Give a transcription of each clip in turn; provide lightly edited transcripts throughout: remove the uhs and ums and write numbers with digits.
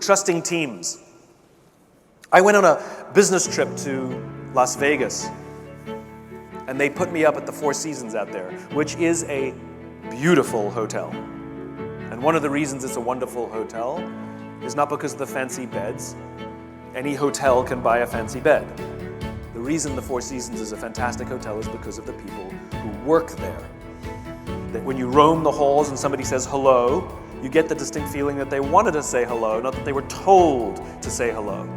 Trusting teams. I went on a business trip to Las Vegas, and they put me up at the Four Seasons out there, which is a beautiful hotel. And one of the reasons it's a wonderful hotel is not because of the fancy beds. Any hotel can buy a fancy bed. The reason the Four Seasons is a fantastic hotel is because of the people who work there. That when you roam the halls and somebody says hello, you get the distinct feeling that they wanted to say hello, not that they were told to say hello.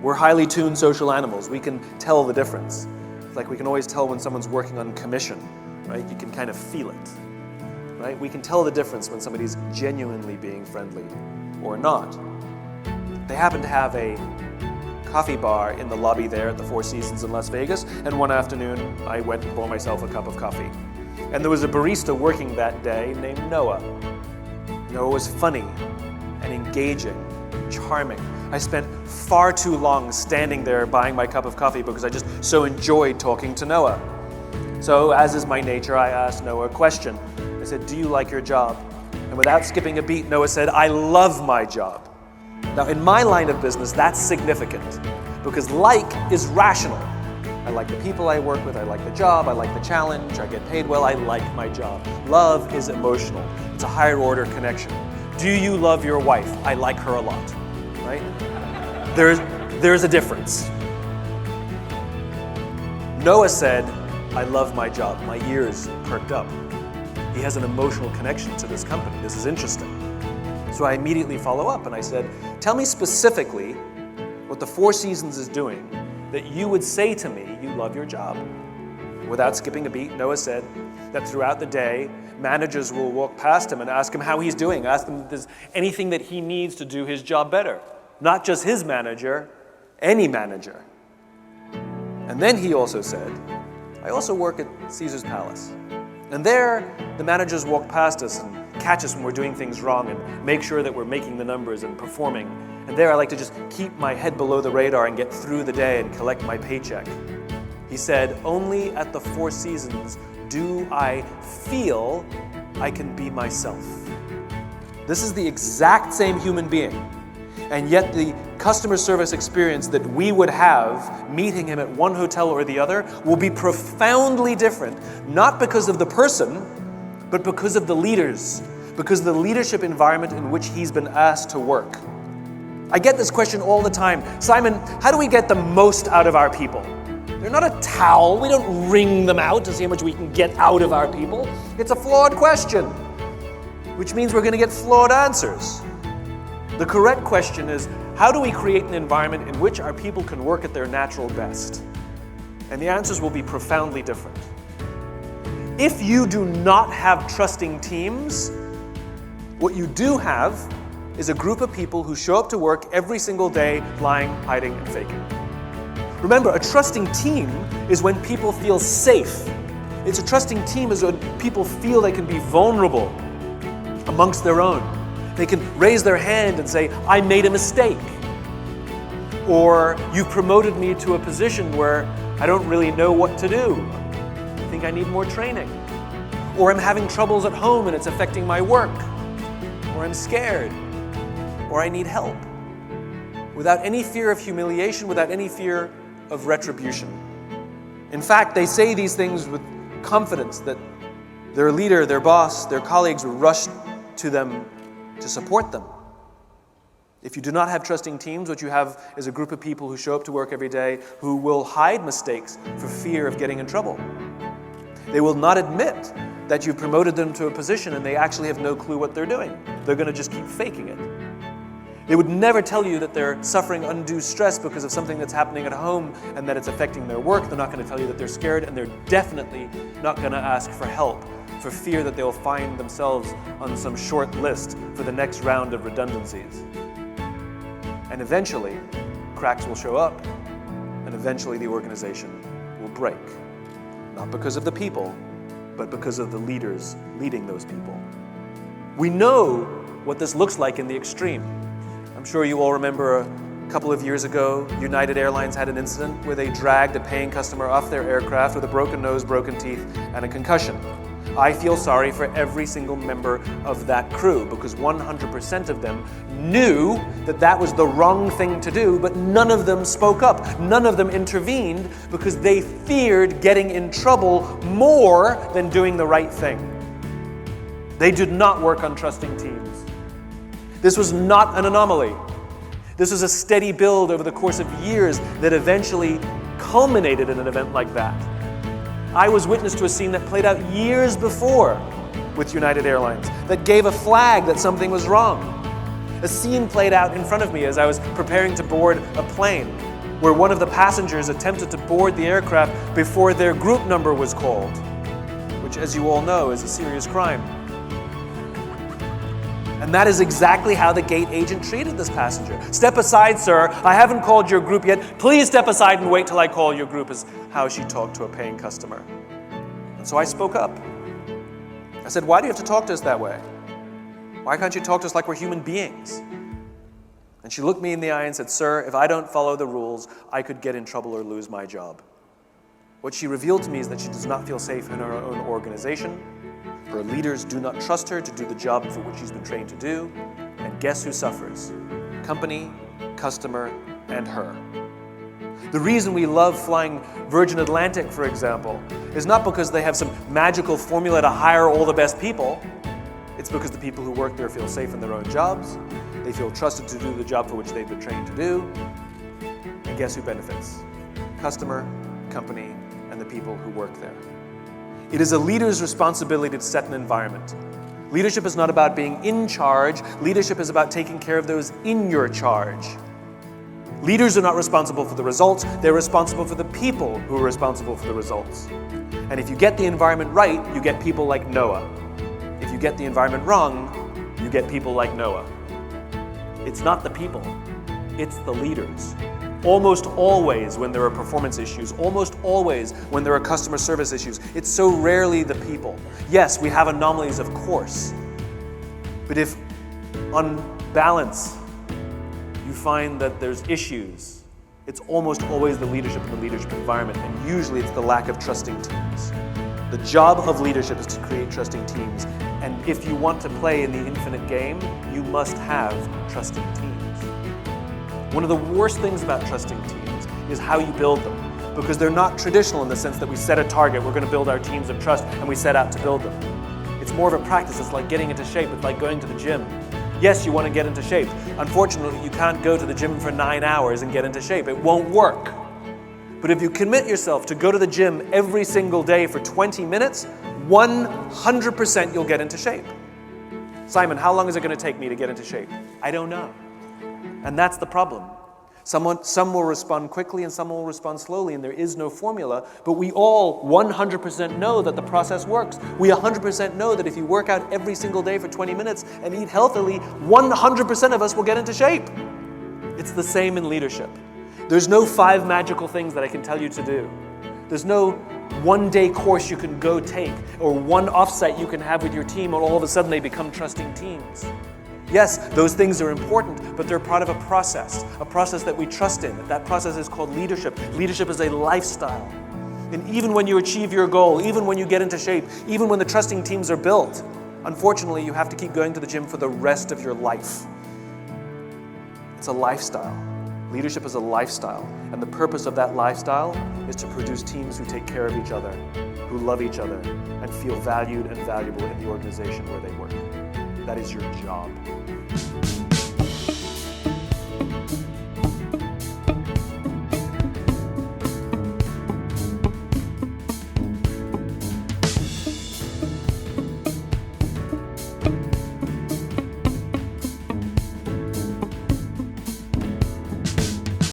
We're highly tuned social animals. We can tell the difference. It's like we can always tell when someone's working on commission, right? You can kind of feel it, right? We can tell the difference when somebody's genuinely being friendly or not. They happen to have a coffee bar in the lobby there at the Four Seasons in Las Vegas, and one afternoon I went and bought myself a cup of coffee. And there was a barista working that day named Noah. Noah was funny and engaging, charming. I spent far too long standing there buying my cup of coffee because I just so enjoyed talking to Noah. So, as is my nature, I asked Noah a question. I said, "Do you like your job?" And without skipping a beat, Noah said, "I love my job." Now, in my line of business, that's significant because like is rational. I like the people I work with, I like the job, I like the challenge, I get paid well, I like my job. Love is emotional. It's a higher order connection. Do you love your wife? I like her a lot, right? There's a difference. Noah said, "I love my job." My ears perked up. He has an emotional connection to this company. This is interesting. So I immediately follow up and I said, "Tell me specifically what the Four Seasons is doing that you would say to me you love your job." Without skipping a beat, Noah said that throughout the day, managers will walk past him and ask him how he's doing, ask him if there's anything that he needs to do his job better. Not just his manager, any manager. And then he also said, "I also work at Caesar's Palace. And there, the managers walk past us and catch us when we're doing things wrong and make sure that we're making the numbers and performing. And there I like to just keep my head below the radar and get through the day and collect my paycheck." He said, "Only at the Four Seasons do I feel I can be myself." This is the exact same human being. And yet the customer service experience that we would have meeting him at one hotel or the other will be profoundly different, not because of the person, but because of the leaders, because of the leadership environment in which he's been asked to work. I get this question all the time. "Simon, how do we get the most out of our people?" They're not a towel. We don't wring them out to see how much we can get out of our people. It's a flawed question, which means we're going to get flawed answers. The correct question is, how do we create an environment in which our people can work at their natural best? And the answers will be profoundly different. If you do not have trusting teams, what you do have is a group of people who show up to work every single day lying, hiding, and faking. Remember, a trusting team is when people feel safe. It's a trusting team is when people feel they can be vulnerable amongst their own. They can raise their hand and say, "I made a mistake." Or, "You promoted me to a position where I don't really know what to do. I think I need more training." Or, "I'm having troubles at home and it's affecting my work." Or, "I'm scared." Or, "I need help." Without any fear of humiliation, without any fear of retribution. In fact, they say these things with confidence that their leader, their boss, their colleagues will rush to them to support them. If you do not have trusting teams, what you have is a group of people who show up to work every day who will hide mistakes for fear of getting in trouble. They will not admit that you've promoted them to a position and they actually have no clue what they're doing. They're going to just keep faking it. They would never tell you that they're suffering undue stress because of something that's happening at home and that it's affecting their work. They're not going to tell you that they're scared, and they're definitely not going to ask for help for fear that they'll find themselves on some short list for the next round of redundancies. And eventually, cracks will show up, and eventually the organization will break. Not because of the people, but because of the leaders leading those people. We know what this looks like in the extreme. I'm sure you all remember a couple of years ago, United Airlines had an incident where they dragged a paying customer off their aircraft with a broken nose, broken teeth, and a concussion. I feel sorry for every single member of that crew because 100% of them knew that that was the wrong thing to do, but none of them spoke up. None of them intervened because they feared getting in trouble more than doing the right thing. They did not work on trusting teams. This was not an anomaly. This was a steady build over the course of years that eventually culminated in an event like that. I was witness to a scene that played out years before with United Airlines that gave a flag that something was wrong. A scene played out in front of me as I was preparing to board a plane, where one of the passengers attempted to board the aircraft before their group number was called, which, as you all know, is a serious crime. And that is exactly how the gate agent treated this passenger. "Step aside, sir. I haven't called your group yet. Please step aside and wait till I call your group," is how she talked to a paying customer. And so I spoke up. I said, "Why do you have to talk to us that way? Why can't you talk to us like we're human beings?" And she looked me in the eye and said, "Sir, if I don't follow the rules, I could get in trouble or lose my job." What she revealed to me is that she does not feel safe in her own organization. Her leaders do not trust her to do the job for which she's been trained to do. And guess who suffers? Company, customer, and her. The reason we love flying Virgin Atlantic, for example, is not because they have some magical formula to hire all the best people. It's because the people who work there feel safe in their own jobs. They feel trusted to do the job for which they've been trained to do. And guess who benefits? Customer, company, and the people who work there. It is a leader's responsibility to set an environment. Leadership is not about being in charge. Leadership is about taking care of those in your charge. Leaders are not responsible for the results. They're responsible for the people who are responsible for the results. And if you get the environment right, you get people like Noah. If you get the environment wrong, you get people like Noah. It's not the people, it's the leaders. Almost always when there are performance issues, almost always when there are customer service issues, it's so rarely the people. Yes, we have anomalies, of course. But if on balance you find that there's issues, it's almost always the leadership and the leadership environment, and usually it's the lack of trusting teams. The job of leadership is to create trusting teams, and if you want to play in the infinite game, you must have trusting teams. One of the worst things about trusting teams is how you build them, because they're not traditional in the sense that we set a target, we're going to build our teams of trust, and we set out to build them. It's more of a practice. It's like getting into shape. It's like going to the gym. Yes, you want to get into shape. Unfortunately, you can't go to the gym for 9 hours and get into shape. It won't work. But if you commit yourself to go to the gym every single day for 20 minutes, 100% you'll get into shape. Simon, how long is it going to take me to get into shape? I don't know. And that's the problem. Some will respond quickly and some will respond slowly, and there is no formula, but we all 100% know that the process works. We 100% know that if you work out every single day for 20 minutes and eat healthily, 100% of us will get into shape. It's the same in leadership. There's no 5 magical things that I can tell you to do. There's no one-day course you can go take or one offsite you can have with your team and all of a sudden they become trusting teams. Yes, those things are important, but they're part of a process that we trust in. That process is called leadership. Leadership is a lifestyle. And even when you achieve your goal, even when you get into shape, even when the trusting teams are built, unfortunately, you have to keep going to the gym for the rest of your life. It's a lifestyle. Leadership is a lifestyle, and the purpose of that lifestyle is to produce teams who take care of each other, who love each other, and feel valued and valuable in the organization where they work. That is your job.